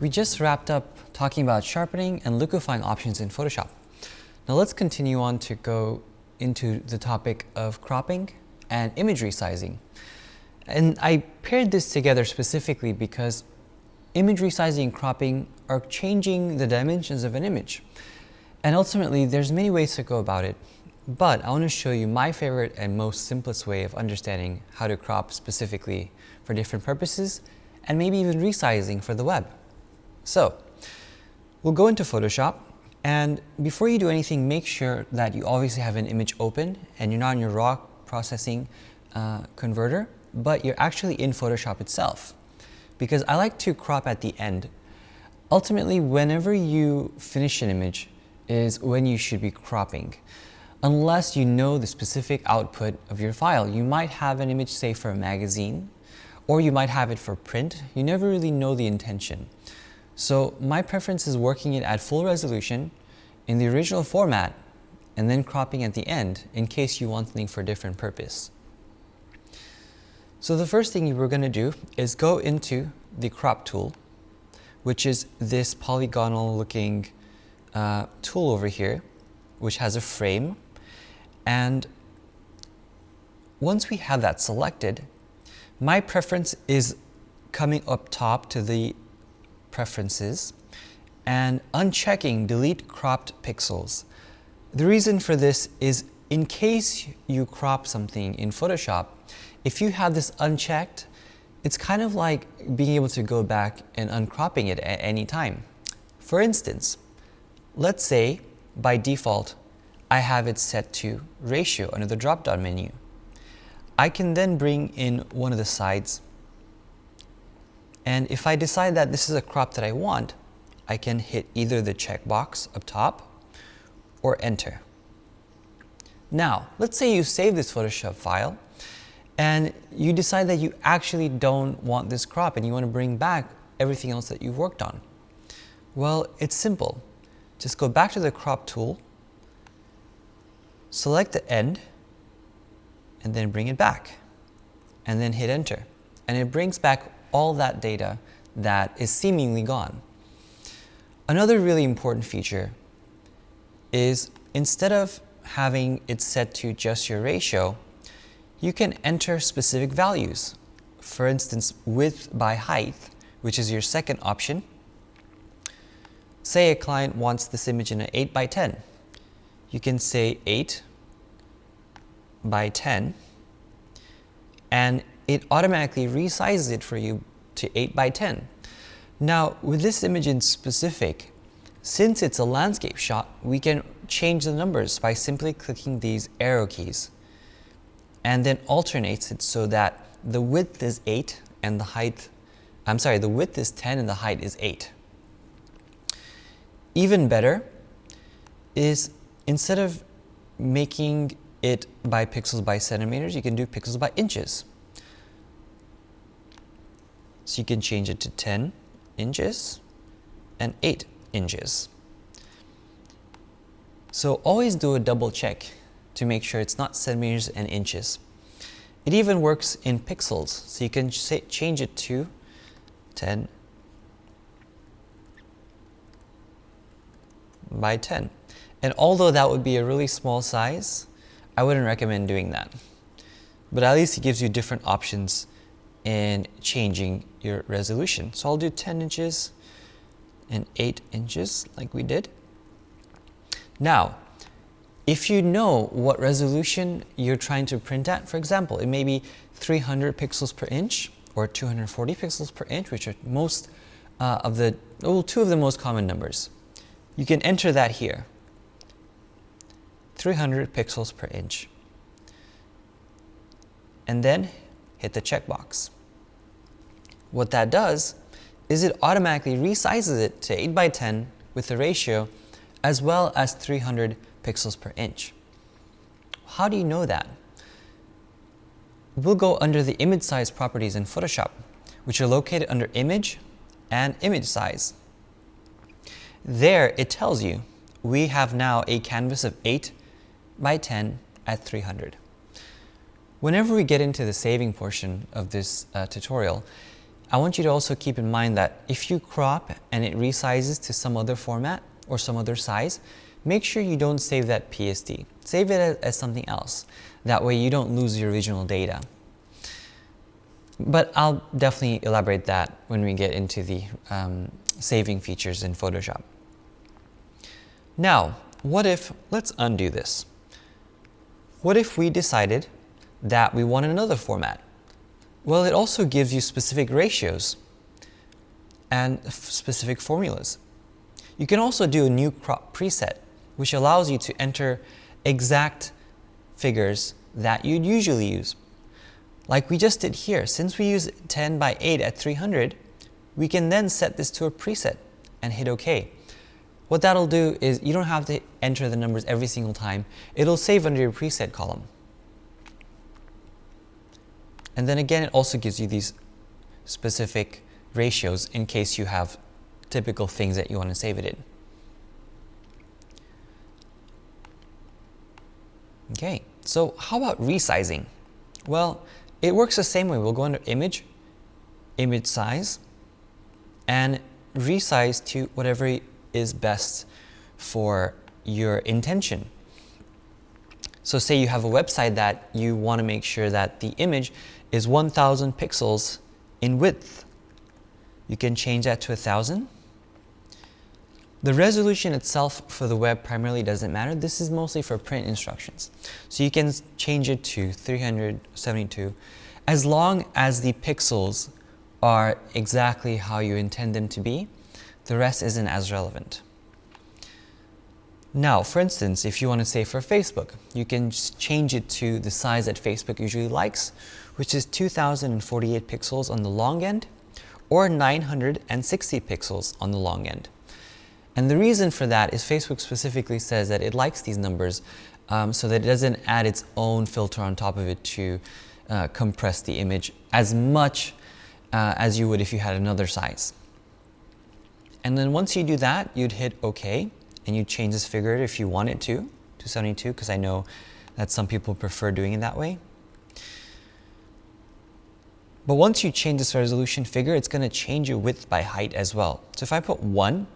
We just wrapped up talking about sharpening and liquefying options in Photoshop. Now let's continue on to go into the topic of cropping and image resizing. And I paired this together specifically because image resizing and cropping are changing the dimensions of an image. And ultimately, there's many ways to go about it, but I want to show you my favorite and most simplest way of understanding how to crop specifically for different purposes and maybe even resizing for the web. So we'll go into Photoshop, and before you do anything, make sure that you obviously have an image open and you're not in your raw processing converter, but you're actually in Photoshop itself, because I like to crop at the end. Ultimately, whenever you finish an image is when you should be cropping. Unless you know the specific output of your file. You might have an image, say, for a magazine, or you might have it for print. You never really know the intention. So my preference is working it at full resolution in the original format and then cropping at the end in case you want something for a different purpose. So the first thing we're going to do is go into the crop tool, which is this polygonal looking tool over here, which has a frame. And once we have that selected, my preference is coming up top to the preferences and unchecking delete cropped pixels. The reason for this is in case you crop something in Photoshop, if you have this unchecked, it's kind of like being able to go back and uncropping it at any time. For instance, let's say by default I have it set to ratio under the drop-down menu. I can then bring in one of the sides, and if I decide that this is a crop that I want, I can hit either the checkbox up top or enter. Now, let's say you save this Photoshop file and you decide that you actually don't want this crop and you want to bring back everything else that you've worked on. Well, it's simple. Just go back to the crop tool, select the end, and then bring it back, and then hit enter. And it brings back all that data that is seemingly gone. Another really important feature is instead of having it set to just your ratio, you can enter specific values. For instance, width by height, which is your second option. Say a client wants this image in an 8 by 10. You can say 8 by 10, and it automatically resizes it for you to 8 by 10. Now, with this image in specific, since it's a landscape shot, we can change the numbers by simply clicking these arrow keys, and then alternates it so that the width is 8 and the height, the width is 10 and the height is 8. Even better is instead of making it by pixels by centimeters, you can do pixels by inches. So you can change it to 10 inches and 8 inches. So always do a double check to make sure it's not centimeters and inches. It even works in pixels, so you can change it to 10 by 10. And although that would be a really small size, I wouldn't recommend doing that. But at least it gives you different options in changing your resolution. So I'll do 10 inches and 8 inches like we did. Now, if you know what resolution you're trying to print at, for example, it may be 300 pixels per inch or 240 pixels per inch, which are two of the most common numbers. You can enter that here. 300 pixels per inch. And then hit the checkbox. What that does is it automatically resizes it to 8 by 10 with the ratio as well as 300 pixels per inch. How do you know that? We'll go under the image size properties in Photoshop, which are located under image and image size. There it tells you we have now a canvas of 8 by 10 at 300. Whenever we get into the saving portion of this tutorial, I want you to also keep in mind that if you crop and it resizes to some other format or some other size, make sure you don't save that PSD. Save it as something else. That way you don't lose your original data. But I'll definitely elaborate that when we get into the saving features in Photoshop. Now, let's undo this. What if we decided that we want another format? Well, it also gives you specific ratios and specific formulas. You can also do a new crop preset, which allows you to enter exact figures that you'd usually use. Like we just did here, since we use 10 by 8 at 300, we can then set this to a preset and hit OK. What that'll do is you don't have to enter the numbers every single time. It'll save under your preset column. And then again, it also gives you these specific ratios in case you have typical things that you want to save it in. Okay, so how about resizing? Well, it works the same way. We'll go under Image, Image Size, and resize to whatever is best for your intention. So say you have a website that you want to make sure that the image is 1000 pixels in width. You can change that to 1000. The resolution itself for the web primarily doesn't matter. This is mostly for print instructions. So you can change it to 372 as long as the pixels are exactly how you intend them to be. The rest isn't as relevant. Now, for instance, if you want to say for Facebook, you can just change it to the size that Facebook usually likes, which is 2048 pixels on the long end or 960 pixels on the long end. And the reason for that is Facebook specifically says that it likes these numbers so that it doesn't add its own filter on top of it to compress the image as much as you would if you had another size. And then once you do that, you'd hit OK, and you'd change this figure if you wanted to 72, because I know that some people prefer doing it that way. But once you change this resolution figure, it's going to change your width by height as well. So if I put 1,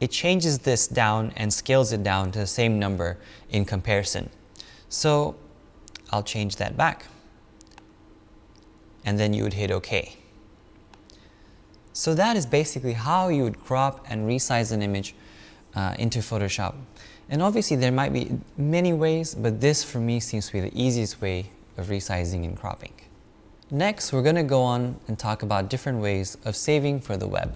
it changes this down and scales it down to the same number in comparison. So I'll change that back. And then you would hit OK. So that is basically how you would crop and resize an image into Photoshop. And obviously there might be many ways, but this for me seems to be the easiest way of resizing and cropping. Next, we're going to go on and talk about different ways of saving for the web.